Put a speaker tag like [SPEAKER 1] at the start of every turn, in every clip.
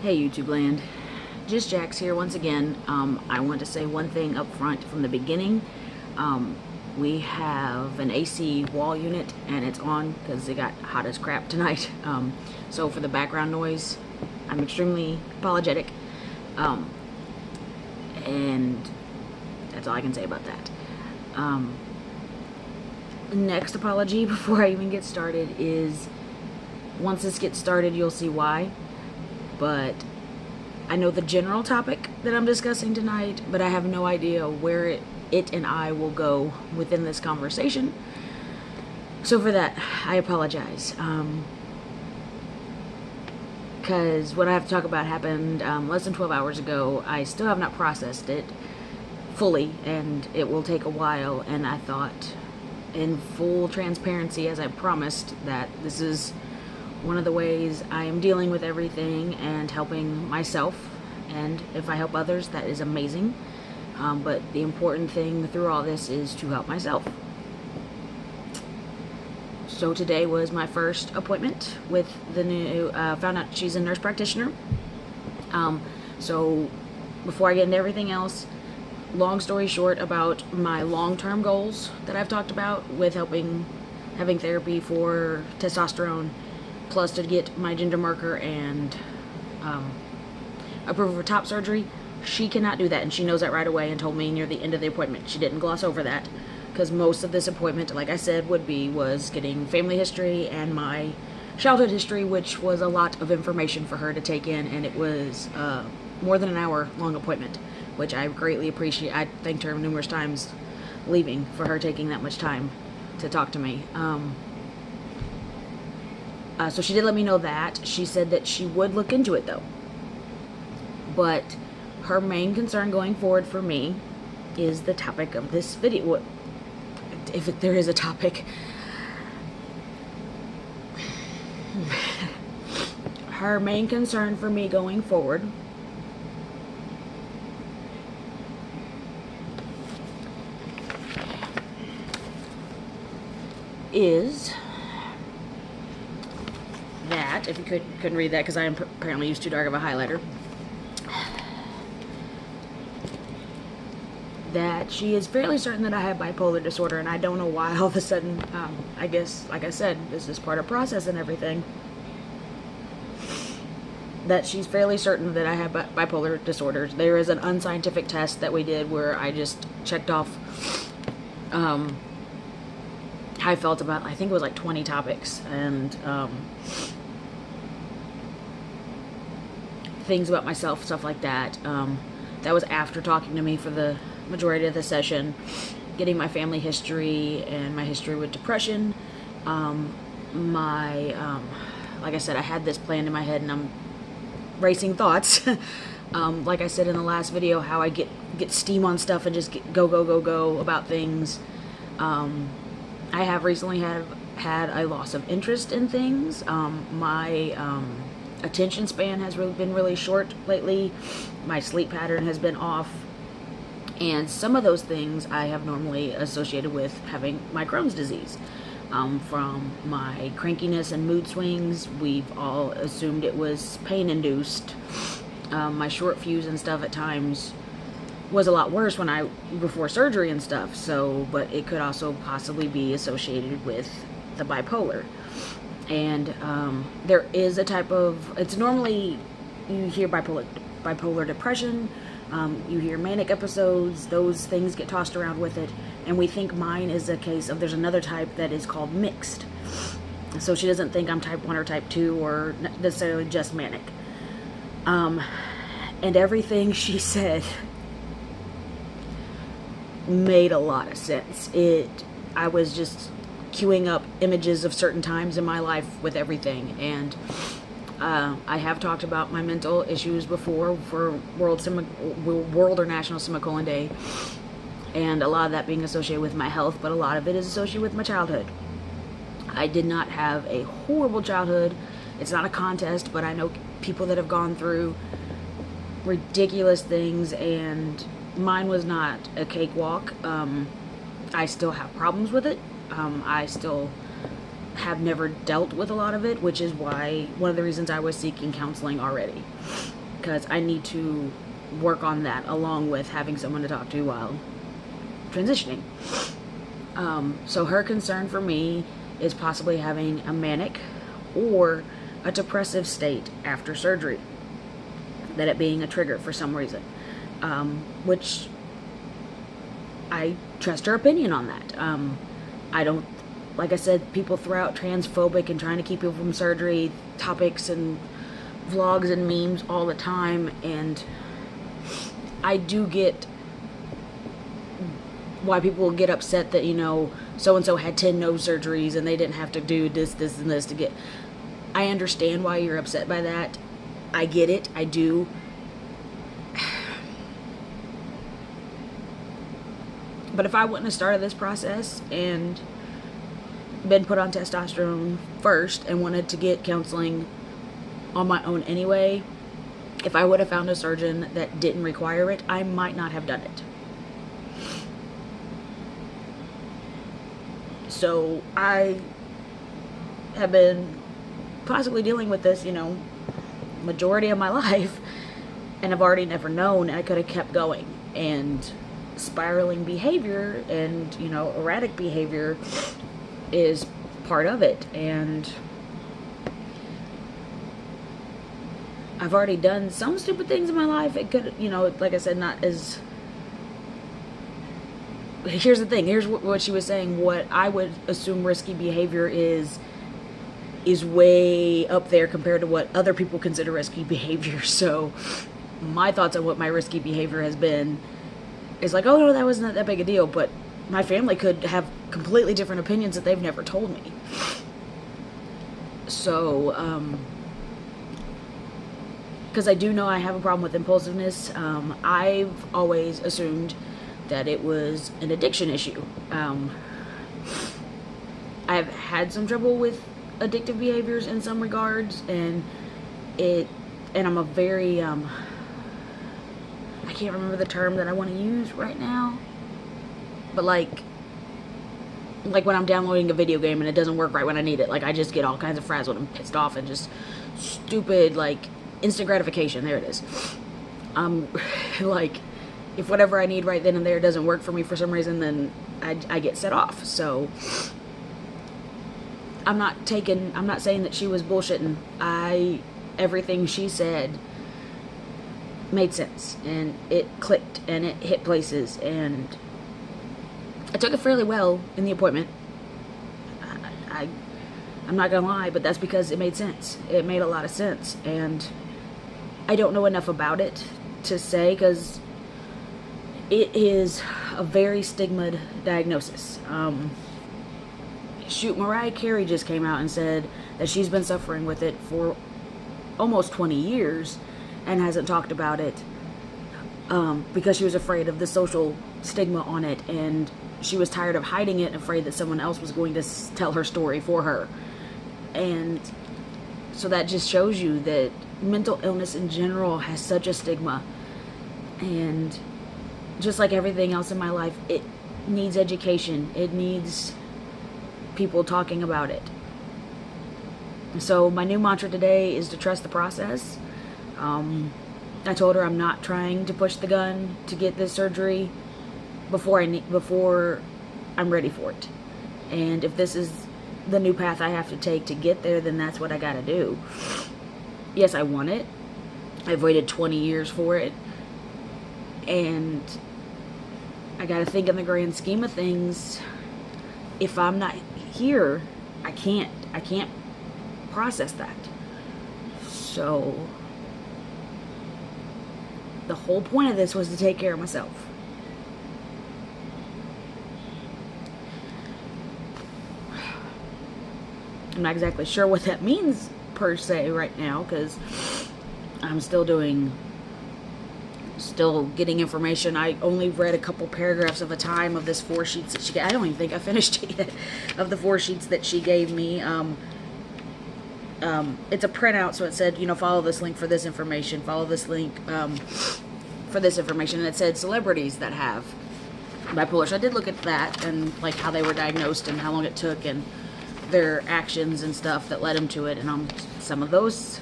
[SPEAKER 1] Hey YouTube land, just Jax here once again. I want to say one thing up front from the beginning. We have an AC wall unit and it's on because it got hot as crap tonight. So for the background noise, I'm extremely apologetic. And that's all I can say about that. Next apology before I even get started is, once this gets started you'll see why. But I know the general topic that I'm discussing tonight, but I have no idea where it and I will go within this conversation. So for that, I apologize. Because what I have to talk about happened less than 12 hours ago. I still have not processed it fully, and it will take a while. And I thought, in full transparency, as I promised, that this is one of the ways I am dealing with everything and helping myself, and if I help others, that is amazing. But the important thing through all this is to help myself. So today was my first appointment with the new, found out she's a nurse practitioner. So before I get into everything else, long story short about my long-term goals that I've talked about with having therapy for testosterone, plus to get my gender marker and approval for top surgery. She cannot do that, and she knows that right away and told me near the end of the appointment. She didn't gloss over that, because most of this appointment, like I said, was getting family history and my childhood history, which was a lot of information for her to take in, and it was more than an hour long appointment, which I greatly appreciate. I thanked her numerous times leaving for her taking that much time to talk to me. So she did let me know that. She said that she would look into it though. But her main concern going forward for me is the topic of this video. If there is a topic. Her main concern for me going forward is that, if you couldn't read that because I apparently used too dark of a highlighter, that she is fairly certain that I have bipolar disorder, and I don't know why all of a sudden, I guess, like I said, this is part of process and everything, that she's fairly certain that I have bipolar disorder. There is an unscientific test that we did where I just checked off how I felt about, I think it was like 20 topics, and things about myself, stuff like that. That was after talking to me for the majority of the session, getting my family history and my history with depression. Like I said, I had this planned in my head and I'm racing thoughts. Like I said in the last video, how I get steam on stuff and just go about things. I have recently had a loss of interest in things. My attention span has been really short lately. My sleep pattern has been off. And some of those things I have normally associated with having my Crohn's disease. From my crankiness and mood swings, we've all assumed it was pain-induced. My short fuse and stuff at times was a lot worse before surgery and stuff. So, but it could also possibly be associated with the bipolar. And there is a type of, it's normally, you hear bipolar depression, you hear manic episodes, those things get tossed around with it, and we think mine is a case of, there's another type that is called mixed. So she doesn't think I'm type 1 or type 2 or necessarily just manic. And everything she said made a lot of sense. I was just queuing up images of certain times in my life with everything, and I have talked about my mental issues before for World or National Semicolon Day, and a lot of that being associated with my health, but a lot of it is associated with my childhood. I did not have a horrible childhood. It's not a contest, but I know people that have gone through ridiculous things, and mine was not a cakewalk. I still have problems with it. I still have never dealt with a lot of it, which is why one of the reasons I was seeking counseling already, because I need to work on that along with having someone to talk to while transitioning. So her concern for me is possibly having a manic or a depressive state after surgery, that it being a trigger for some reason, which I trust her opinion on that. I don't, like I said, people throw out transphobic and trying to keep people from surgery topics and vlogs and memes all the time, and I do get why people get upset that, you know, so-and-so had 10 nose surgeries and they didn't have to do this, and this to get... I understand why you're upset by that. I get it. I do. But if I wouldn't have started this process and been put on testosterone first and wanted to get counseling on my own anyway, if I would have found a surgeon that didn't require it, I might not have done it. So I have been possibly dealing with this, you know, majority of my life, and I've already never known. I could have kept going, and spiraling behavior and, you know, erratic behavior is part of it. And I've already done some stupid things in my life. It could, you know, like I said, not as... Here's the thing. Here's what she was saying. What I would assume risky behavior is way up there compared to what other people consider risky behavior. So my thoughts on what my risky behavior has been is like, oh no, that wasn't that big a deal. But my family could have completely different opinions that they've never told me. So, because I do know I have a problem with impulsiveness. I've always assumed that it was an addiction issue. I've had some trouble with addictive behaviors in some regards, and I'm a very, I can't remember the term that I want to use right now, but like when I'm downloading a video game and it doesn't work right when I need it, like I just get all kinds of frazzled and pissed off and just stupid, like instant gratification, there it is. Like, if whatever I need right then and there doesn't work for me for some reason, then I get set off. So I'm not saying that she was bullshitting. Everything she said made sense, and it clicked, and it hit places, and I took it fairly well in the appointment. I'm not gonna lie, but that's because it made sense. It made a lot of sense, and I don't know enough about it to say, because it is a very stigmatized diagnosis. Mariah Carey just came out and said that she's been suffering with it for almost 20 years and hasn't talked about it because she was afraid of the social stigma on it, and she was tired of hiding it and afraid that someone else was going to tell her story for her. And so that just shows you that mental illness in general has such a stigma, and just like everything else in my life, it needs education. It needs people talking about it. So my new mantra today is to trust the process. I told her I'm not trying to push the gun to get this surgery before I'm ready for it. And if this is the new path I have to take to get there, then that's what I gotta do. Yes, I want it. I've waited 20 years for it. And I gotta think in the grand scheme of things, if I'm not here, I can't process that. So the whole point of this was to take care of myself. I'm not exactly sure what that means per se right now, because I'm still getting information. I only read a couple paragraphs of a time of this 4 sheets that she gave. I don't even think I finished it yet, of the 4 sheets that she gave me. It's a printout, so it said, you know, follow this link for this information, follow this link for this information, and it said celebrities that have bipolar. So I did look at that, and like how they were diagnosed and how long it took, and their actions and stuff that led them to it. And some of those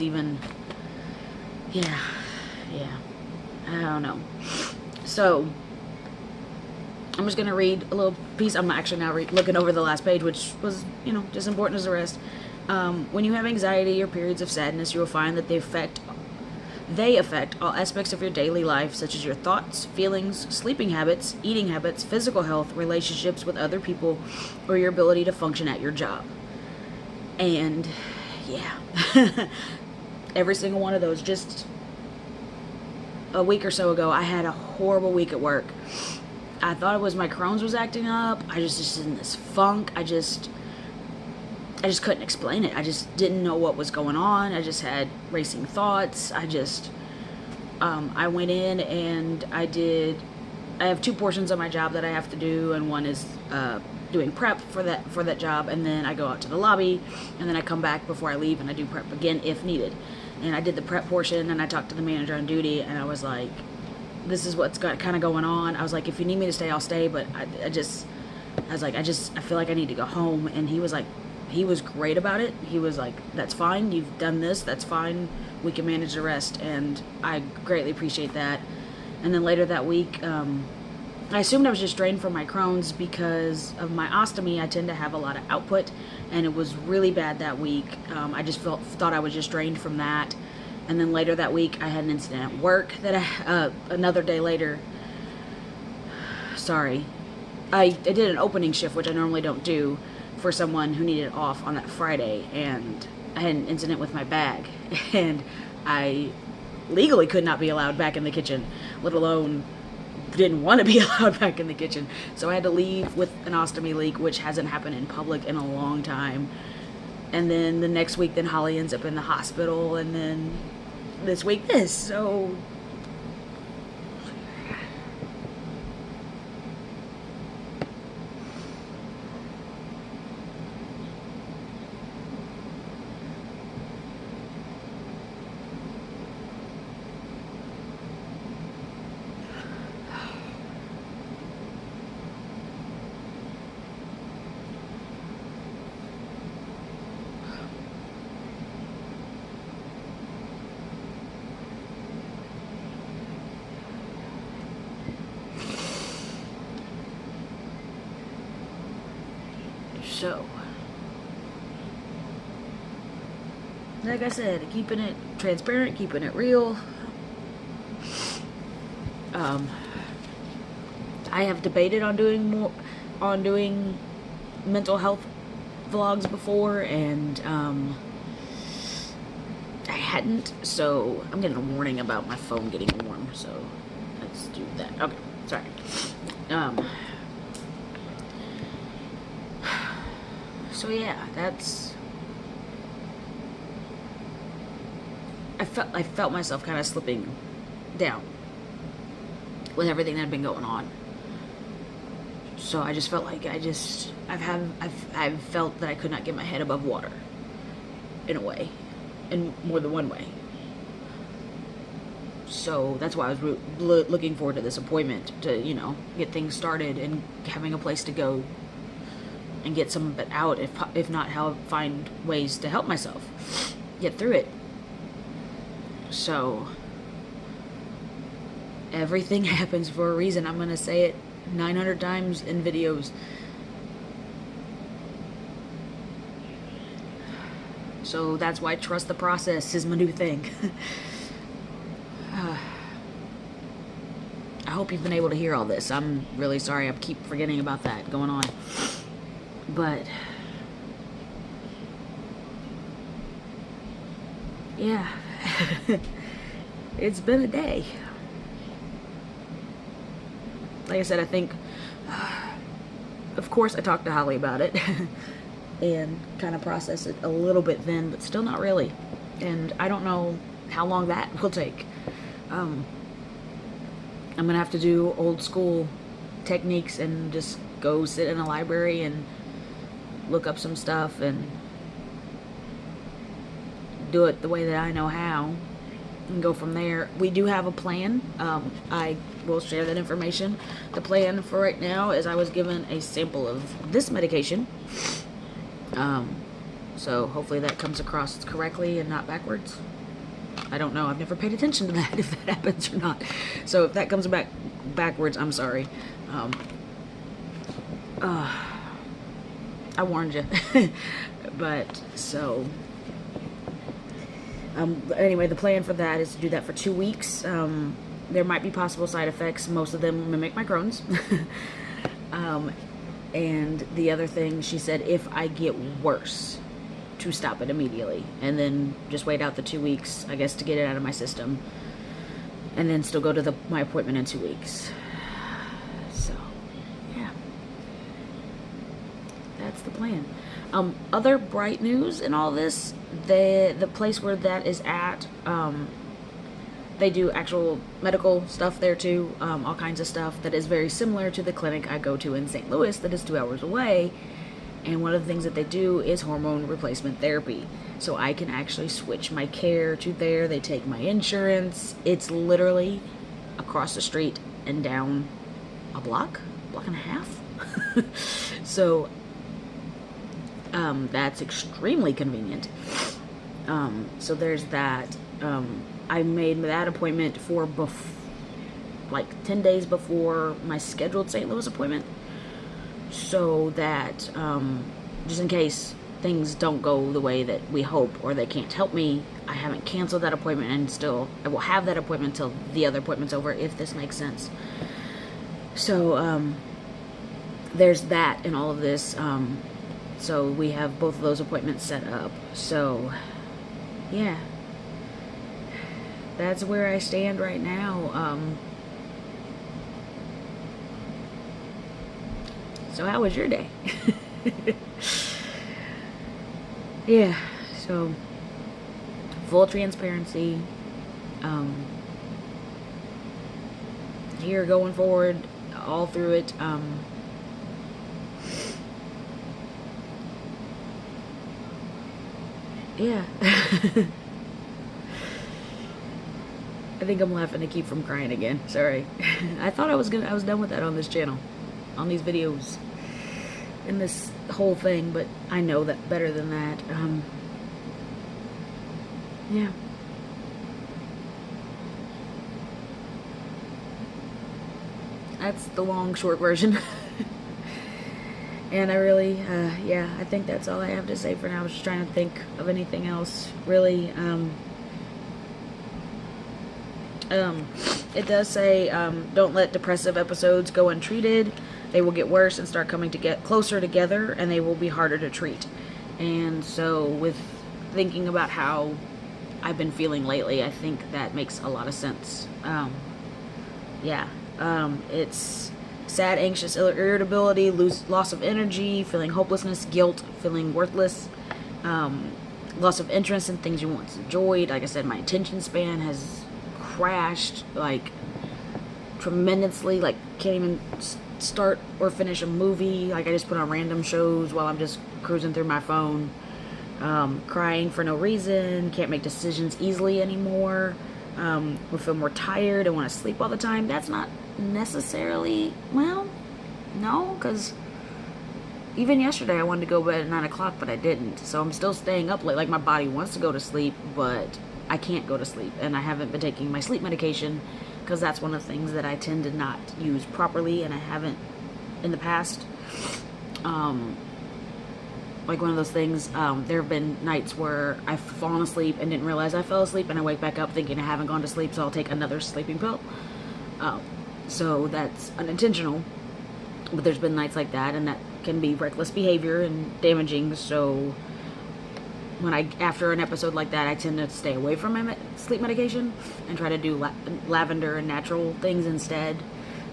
[SPEAKER 1] even, yeah, I don't know. So I'm just gonna read a little piece. I'm actually now looking over the last page, which was, just important as the rest. When you have anxiety or periods of sadness, you will find that they affect all aspects of your daily life, such as your thoughts, feelings, sleeping habits, eating habits, physical health, relationships with other people, or your ability to function at your job. And yeah, every single one of those. Just a week or so ago, I had a horrible week at work. I thought it was my Crohn's was acting up. I just in this funk. I just couldn't explain it. I just didn't know what was going on. I just had racing thoughts. I went in and I have 2 portions of my job that I have to do, and one is doing prep for that job, and then I go out to the lobby, and then I come back before I leave and I do prep again if needed. And I did the prep portion, and I talked to the manager on duty, and I was like, this is what's kind of going on. I was like, if you need me to stay, I'll stay, but I feel like I need to go home. And he was like, he was great about it. He was like, that's fine, you've done this, that's fine, we can manage the rest. And I greatly appreciate that. And then later that week, I assumed I was just drained from my Crohn's because of my ostomy. I tend to have a lot of output, and it was really bad that week. I just thought I was just drained from that. And then later that week, I had an incident at work that another day later, I did an opening shift, which I normally don't do, for someone who needed off on that Friday, and I had an incident with my bag, and I legally could not be allowed back in the kitchen, let alone didn't want to be allowed back in the kitchen. So I had to leave with an ostomy leak, which hasn't happened in public in a long time. And then the next week, then Holly ends up in the hospital, and then this week this. So like I said, keeping it transparent, keeping it real. I have debated on doing mental health vlogs before, and I hadn't, so I'm getting a warning about my phone getting warm, so let's do that. Okay, sorry. So yeah, I felt myself kind of slipping down with everything that had been going on. So I just felt like I've felt that I could not get my head above water, in a way, in more than one way. So that's why I was looking forward to this appointment, to get things started and having a place to go and get some of it out, if not, find ways to help myself get through it. So everything happens for a reason. I'm gonna say it 900 times in videos. So that's why trust the process is my new thing. I hope you've been able to hear all this. I'm really sorry, I keep forgetting about that going on. But yeah. It's been a day. Like I said, I think, of course, I talked to Holly about it and kind of processed it a little bit then, but still not really. And I don't know how long that will take. I'm gonna have to do old school techniques and just go sit in a library and look up some stuff and do it the way that I know how. and go from there. We do have a plan. I will share that information. The plan for right now is I was given a sample of this medication. So hopefully that comes across correctly and not backwards. I don't know. I've never paid attention to that, if that happens or not. So if that comes backwards, I'm sorry. I warned you. But so anyway, the plan for that is to do that for 2 weeks. There might be possible side effects. Most of them mimic my Crohn's. And the other thing, she said, if I get worse, to stop it immediately, and then just wait out the 2 weeks, I guess, to get it out of my system, and then still go to my appointment in 2 weeks. So, yeah, that's the plan. Other bright news in all this, the place where that is at, they do actual medical stuff there too, all kinds of stuff that is very similar to the clinic I go to in St. Louis that is 2 hours away. And one of the things that they do is hormone replacement therapy. So I can actually switch my care to there. They take my insurance. It's literally across the street and down a block and a half. So that's extremely convenient. So there's that. I made that appointment for like 10 days before my scheduled St. Louis appointment, so that just in case things don't go the way that we hope or they can't help me, I haven't canceled that appointment, and still I will have that appointment until the other appointment's over, if this makes sense. So there's that in all of this. So we have both of those appointments set up. So yeah, that's where I stand right now. So how was your day? Yeah, so full transparency. Here going forward, all through it. Yeah. I think I'm laughing to keep from crying again. Sorry. I thought I was done with that on this channel, on these videos, in this whole thing, but I know that better than that. Yeah. That's the long, short version. And I really, yeah, I think that's all I have to say for now. I was just trying to think of anything else, really. It does say, don't let depressive episodes go untreated. They will get worse and start coming to get closer together, and they will be harder to treat. And so with thinking about how I've been feeling lately, I think that makes a lot of sense. Yeah, it's sad, anxious, irritability, loss of energy, feeling hopelessness, guilt, feeling worthless, loss of interest in things you once enjoyed. Like I said, my attention span has crashed, like, tremendously. Like, can't even start or finish a movie. Like, I just put on random shows while I'm just cruising through my phone. Crying for no reason, can't make decisions easily anymore. We feel more tired and want to sleep all the time. That's not necessarily, well, no, because even yesterday I wanted to go to bed at 9 o'clock, but I didn't. So I'm still staying up late. Like, my body wants to go to sleep, but I can't go to sleep. And I haven't been taking my sleep medication, because that's one of the things that I tend to not use properly, and I haven't in the past. Like, one of those things, there have been nights where I've fallen asleep and didn't realize I fell asleep, and I wake back up thinking I haven't gone to sleep, so I'll take another sleeping pill. So that's unintentional, but there's been nights like that, and that can be reckless behavior and damaging. So when after an episode like that, I tend to stay away from my sleep medication and try to do lavender and natural things instead,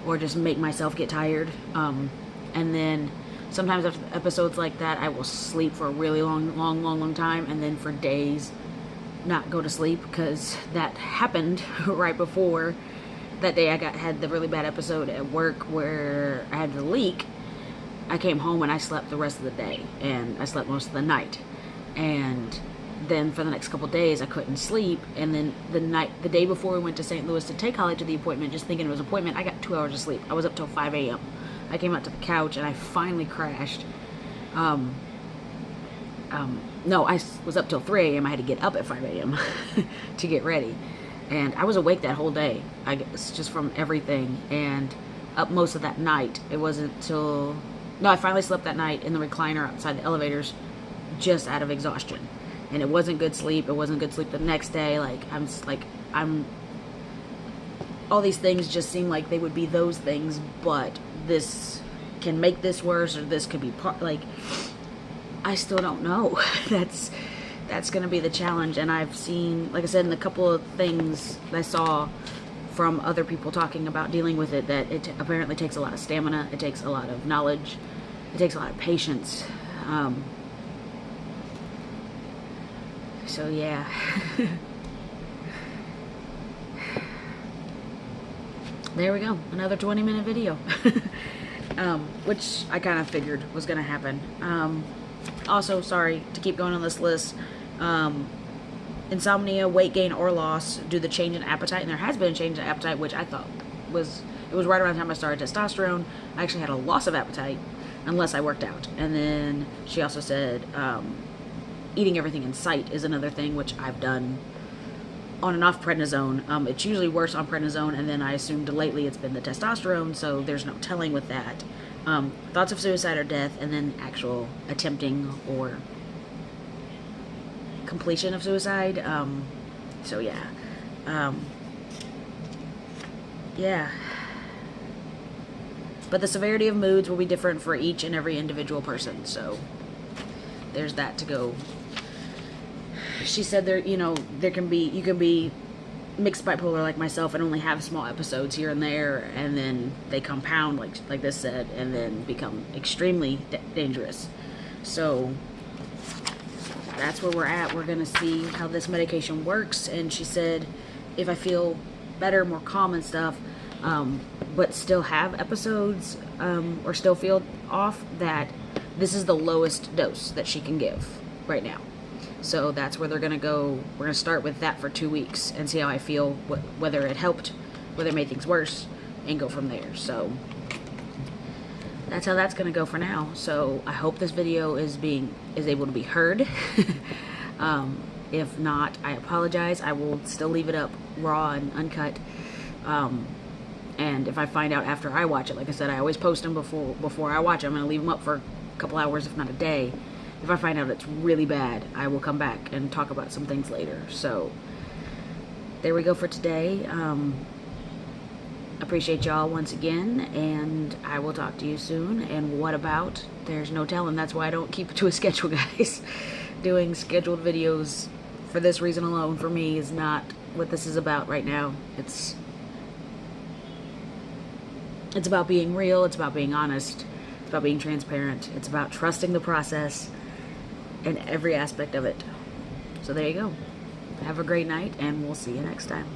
[SPEAKER 1] or just make myself get tired. And then sometimes after episodes like that, I will sleep for a really long time, and then for days not go to sleep, because that happened right before that day. I had the really bad episode at work where I had the leak. I came home and I slept the rest of the day, and I slept most of the night, and then for the next couple days I couldn't sleep, and then the day before we went to St. Louis to take Holly to the appointment, just thinking it was an appointment, I got 2 hours of sleep. I was up till 5 a.m. I came out to the couch and I finally crashed. No, I was up till 3 a.m. I had to get up at 5 a.m. to get ready, and I was awake that whole day, I guess, just from everything, and up most of that night. It wasn't till, no, I finally slept that night in the recliner outside the elevators, just out of exhaustion. And it wasn't good sleep. It wasn't good sleep the next day. All these things just seem like they would be those things, but this can make this worse, or this could be I still don't know. That's going to be the challenge. And I've seen, like I said, in a couple of things I saw from other people talking about dealing with it, that it apparently takes a lot of stamina. It takes a lot of knowledge. It takes a lot of patience. So yeah. There we go. Another 20-minute video. Which I kind of figured was going to happen. Also, sorry to keep going on this list. Insomnia, weight gain or loss due to the change in appetite. And there has been a change in appetite, which I thought was right around the time I started testosterone. I actually had a loss of appetite unless I worked out. And then she also said eating everything in sight is another thing, which I've done on and off prednisone. It's usually worse on prednisone, and then I assumed lately it's been the testosterone, so there's no telling with that. Thoughts of suicide or death, and then actual attempting or completion of suicide. So yeah. Yeah. But the severity of moods will be different for each and every individual person, so there's that to go. She said you can be mixed bipolar like myself and only have small episodes here and there, and then they compound like this said, and then become extremely dangerous. So that's where we're at. We're gonna see how this medication works. And she said if I feel better, more calm and stuff, but still have episodes, or still feel off, that this is the lowest dose that she can give right now. So that's where they're going to go. We're going to start with that for 2 weeks and see how I feel, whether it helped, whether it made things worse, and go from there. So that's how that's going to go for now. So I hope this video is able to be heard. If not, I apologize. I will still leave it up raw and uncut. And if I find out after I watch it, like I said, I always post them before I watch them. I'm going to leave them up for a couple hours, if not a day. If I find out it's really bad, I will come back and talk about some things later. So there we go for today. Appreciate y'all once again, and I will talk to you soon. And what about? There's no telling. That's why I don't keep it to a schedule, guys. Doing scheduled videos for this reason alone, for me, is not what this is about right now. It's about being real. It's about being honest. It's about being transparent. It's about trusting the process and every aspect of it. So there you go. Have a great night, and we'll see you next time.